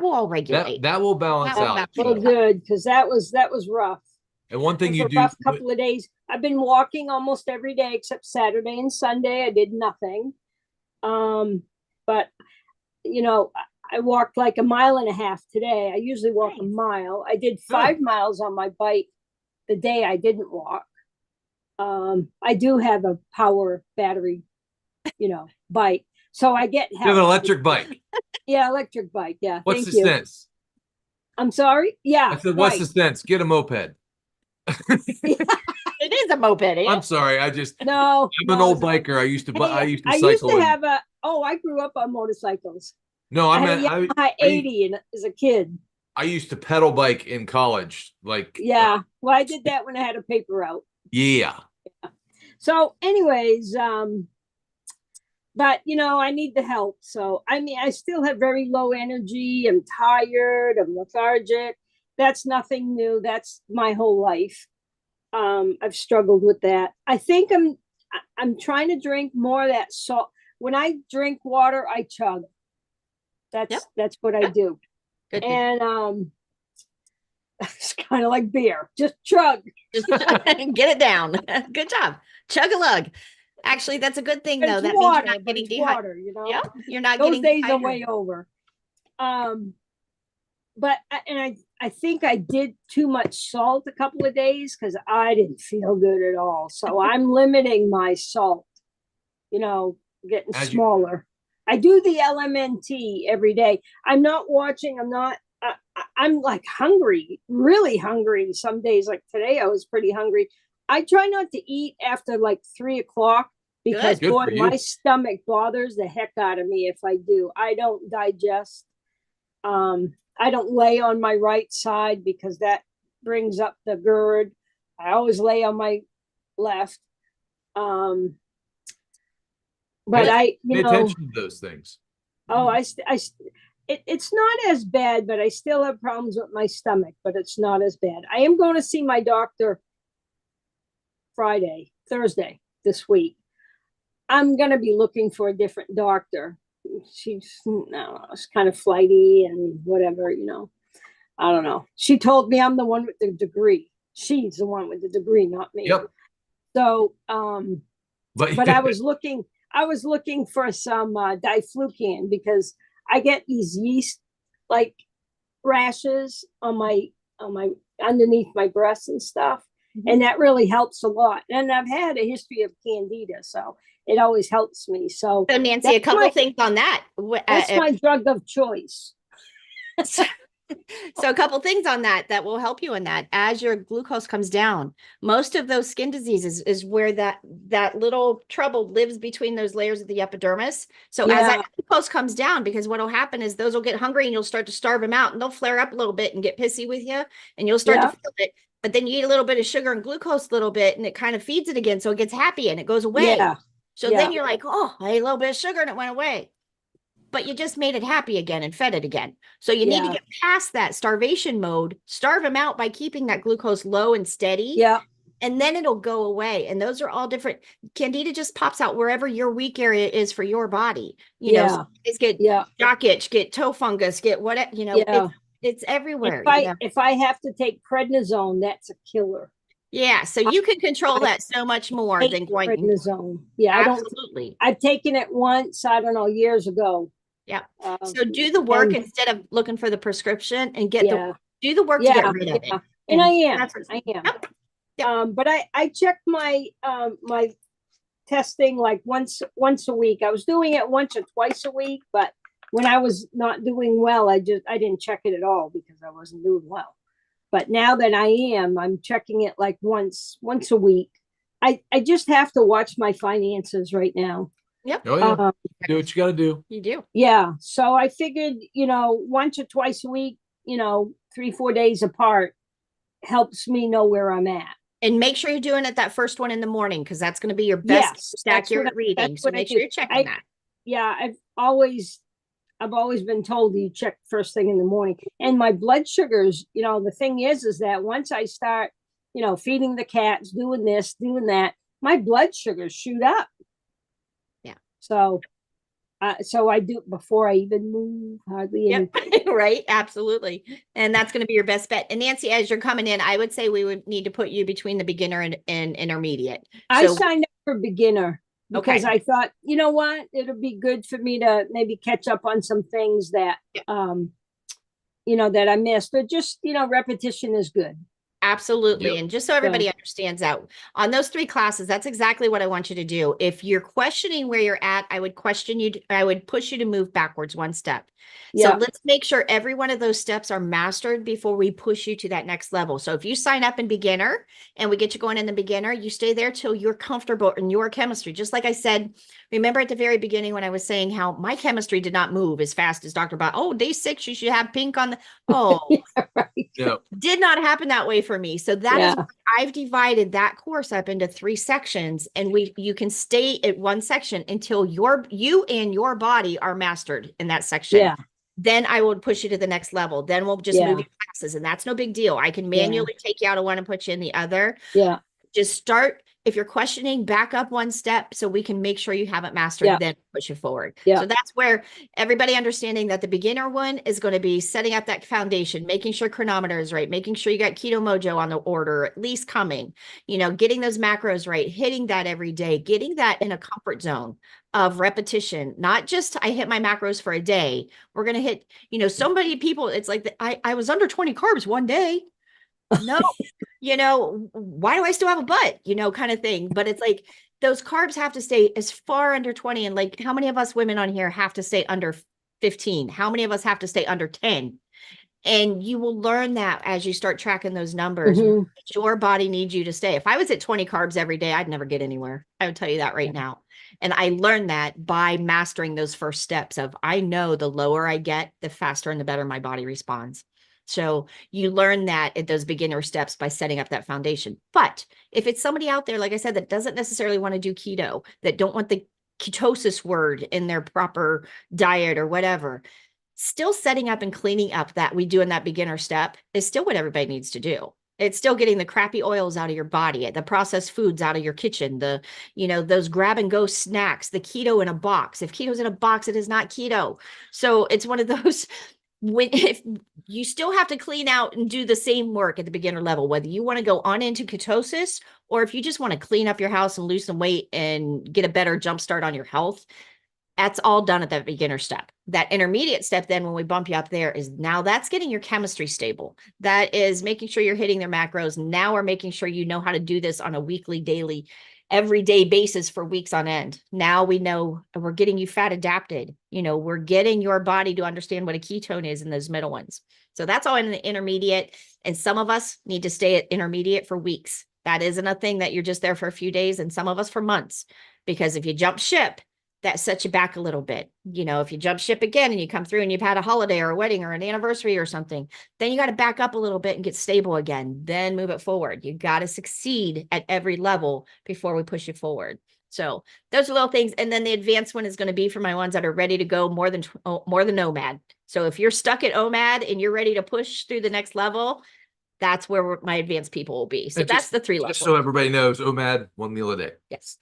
will all regulate. That will balance That will out. balance Well, out. good, because that was rough. And one thing It was you a do, rough couple of days. I've been walking almost every day except Saturday and Sunday. I did nothing. But I walked like 1.5 miles today. I usually walk a mile. I did 5 miles on my bike the day I didn't walk. I do have a power battery, bike. So I get you have an help. electric bike. Yeah, electric bike. Yeah. What's Thank the you. sense? I'm sorry. Yeah. I said, what's right. the sense? Get a moped. It is a moped. I'm sorry. I'm No. an old biker. I used to cycle. have I grew up on motorcycles. No, I had a Yamaha 80 as a kid. I used to pedal bike in college. Yeah. Well, I did that when I had a paper route. Yeah. So anyways, but I need the help. So I still have very low energy. I'm tired. I'm lethargic. That's nothing new. That's my whole life. I've struggled with that. I think I'm trying to drink more of that salt. When I drink water, I chug. That's what I do. Good. And it's kind of like beer. Just chug. Just get it down. Good job. Chug a lug. Actually, that's a good thing, though. It's That water, means you're not but getting it's dehydrated. water, Yeah, you're not Those getting days are dehydrated. way over. But I think I did too much salt a couple of days because I didn't feel good at all. So I'm limiting my salt, getting smaller. I do the LMNT every day. I'm not watching. I'm like hungry, really hungry. Some days, like today, I was pretty hungry. I try not to eat after like 3 o'clock because Good boy, for you. my stomach bothers the heck out of me if I do. I don't digest. I don't lay on my right side because that brings up the GERD. I always lay on my left. But Pay attention to those things. Oh, it's not as bad, but I still have problems with my stomach, but it's not as bad. I am going to see my doctor Thursday this week. I'm going to be looking for a different doctor. She's, no, it's kind of flighty and whatever, I don't know. She told me I'm the one with the degree. She's the one with the degree, not me. Yep. So, But I was looking for some diflucan because I get these yeast like rashes on my underneath my breasts and stuff. And that really helps a lot. And I've had a history of candida, so it always helps me. So Nancy, a couple things on that. That's my drug of choice. So a couple things on that will help you in that. As your glucose comes down, most of those skin diseases is where that little trouble lives between those layers of the epidermis. So as that glucose comes down, because what will happen is those will get hungry and you'll start to starve them out and they'll flare up a little bit and get pissy with you and you'll start to feel it. But then you eat a little bit of sugar and glucose a little bit and it kind of feeds it again. So it gets happy and it goes away. So then you're like, oh, I ate a little bit of sugar and it went away. But you just made it happy again and fed it again. So you need to get past that starvation mode, starve them out by keeping that glucose low and steady. Yeah. And then it'll go away. And those are all different. Candida just pops out wherever your weak area is for your body. You know, get jock itch, get toe fungus, get what, it's everywhere. If I have to take prednisone, that's a killer. Yeah, so you can control that so much more than going prednisone. Yeah, absolutely. I've taken it once, I don't know, years ago. Yeah. So do the work instead of looking for the prescription and do the work to get rid of it. And I am. Yep. But I check my my testing like once a week. I was doing it once or twice a week, but when I was not doing well, I didn't check it at all because I wasn't doing well. But now that I'm checking it like once a week. I just have to watch my finances right now. Yep. Oh yeah. Do what you got to do. You do. Yeah. So I figured, once or twice a week, 3-4 days apart helps me know where I'm at. And make sure you're doing it that first one in the morning because that's going to be your best accurate reading. So make sure you're checking that. Yeah, I've always been told you check first thing in the morning. And my blood sugars, the thing is that once I start, feeding the cats, doing this, doing that, my blood sugars shoot up. Yeah. So I do it before I even move, hardly anything. Right. Absolutely. And that's going to be your best bet. And Nancy, as you're coming in, I would say we would need to put you between the beginner and intermediate. I signed up for beginner. Because I thought, you know what, it'll be good for me to maybe catch up on some things that, that I missed. But just, repetition is good. Absolutely. Yep. And just so everybody understands that on those 3 classes, that's exactly what I want you to do. If you're questioning where you're at, I would push you to move backwards 1 step. So let's make sure every one of those steps are mastered before we push you to that next level. So if you sign up in beginner and we get you going in the beginner, you stay there till you're comfortable in your chemistry. Just like I said, remember at the very beginning when I was saying how my chemistry did not move as fast as Dr. Bob. Oh, day 6, you should have pink on the, did not happen that way for me. So that is why I've divided that course up into 3 sections and you can stay at one section until you and your body are mastered in that section. Yeah. Then I will push you to the next level. Then we'll just move your classes and that's no big deal. I can manually take you out of one and put you in the other. Yeah. Just start. If you're questioning, back up 1 step so we can make sure you haven't mastered, then push you forward. Yeah. So that's where everybody understanding that the beginner one is going to be setting up that foundation, making sure chronometer is right, making sure you got Keto Mojo on the order, at least coming, getting those macros right, hitting that every day, getting that in a comfort zone of repetition, not just I hit my macros for a day. We're going to hit, so many people, it's like I was under 20 carbs one day. No, why do I still have a butt, kind of thing. But it's like those carbs have to stay as far under 20. And like, how many of us women on here have to stay under 15? How many of us have to stay under 10? And you will learn that as you start tracking those numbers. Your body needs you to stay. If I was at 20 carbs every day, I'd never get anywhere. I would tell you that right now. And I learned that by mastering those first steps of, I know the lower I get, the faster and the better my body responds. So you learn that at those beginner steps by setting up that foundation. But if it's somebody out there, like I said, that doesn't necessarily want to do keto, that don't want the ketosis word in their proper diet or whatever, still setting up and cleaning up that we do in that beginner step is still what everybody needs to do. It's still getting the crappy oils out of your body, the processed foods out of your kitchen, those grab and go snacks, the keto in a box. If keto's in a box, it is not keto. So it's one of those, if you still have to clean out and do the same work at the beginner level, whether you want to go on into ketosis, or if you just want to clean up your house and lose some weight and get a better jump start on your health, that's all done at that beginner step. That intermediate step, then when we bump you up there, is now that's getting your chemistry stable. That is making sure you're hitting their macros. Now we're making sure you know how to do this on a weekly, daily, everyday basis for weeks on end. Now we know we're getting you fat adapted. We're getting your body to understand what a ketone is in those middle ones. So that's all in the intermediate. And some of us need to stay at intermediate for weeks. That isn't a thing that you're just there for a few days, and some of us for months, because if you jump ship, that sets you back a little bit. If you jump ship again and you come through and you've had a holiday or a wedding or an anniversary or something, then you got to back up a little bit and get stable again, then move it forward. You got to succeed at every level before we push you forward. So those are little things. And then the advanced one is going to be for my ones that are ready to go more than OMAD. So if you're stuck at OMAD and you're ready to push through the next level, that's where my advanced people will be. So And that's the 3 levels. Just so everybody knows, OMAD, 1 meal a day. Yes.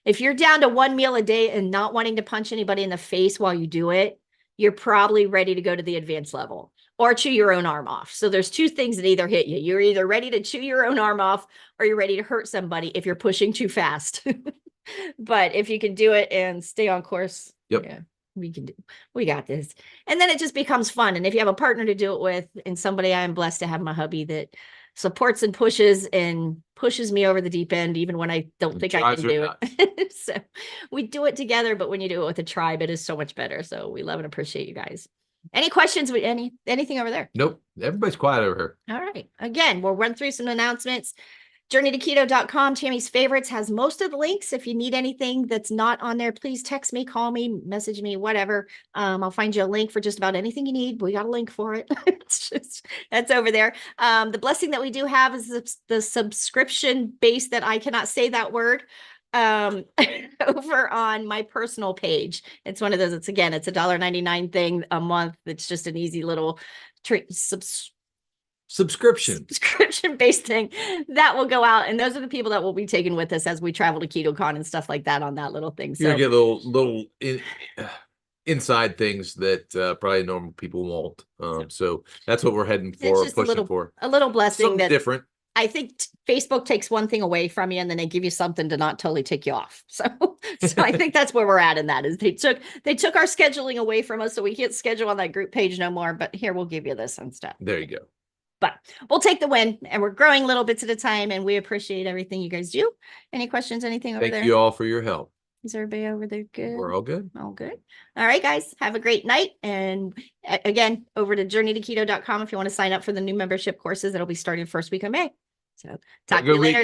If you're down to 1 meal a day and not wanting to punch anybody in the face while you do it, you're probably ready to go to the advanced level or chew your own arm off. So there's 2 things that either hit you. You're either ready to chew your own arm off or you're ready to hurt somebody if you're pushing too fast. But if you can do it and stay on course, Yep. yeah, we got this. And then it just becomes fun. And if you have a partner to do it with and somebody, I'm blessed to have my hubby that supports and pushes me over the deep end, even when I don't think I can do it. So we do it together, but when you do it with a tribe, it is so much better. So we love and appreciate you guys. Any questions with anything over there? Nope. Everybody's quiet over here. All right. Again, we'll run through some announcements. JourneyToKeto.com, Tammy's Favorites, has most of the links. If you need anything that's not on there, please text me, call me, message me, whatever. I'll find you a link for just about anything you need. We got a link for it. That's over there. The blessing that we do have is the subscription base that I cannot say that word over on my personal page. It's one of those, it's a $1.99 thing a month. It's just an easy little subscription-based thing that will go out, and those are the people that will be taken with us as we travel to KetoCon and stuff like that on that little thing. So you get little inside things that probably normal people won't. So that's what we're heading for, pushing for. A little blessing. Something different. I think Facebook takes one thing away from you and then they give you something to not totally take you off. So I think that's where we're at in that, is they took our scheduling away from us, so we can't schedule on that group page no more, but here, we'll give you this instead. There you go. But we'll take the win, and we're growing little bits at a time, and we appreciate everything you guys do. Any questions, anything over there? Thank you all for your help. Is everybody over there good? We're all good. All good. All right, guys, have a great night. And again, over to journeytoketo.com if you want to sign up for the new membership courses that'll be starting first week of May. So talk to you later.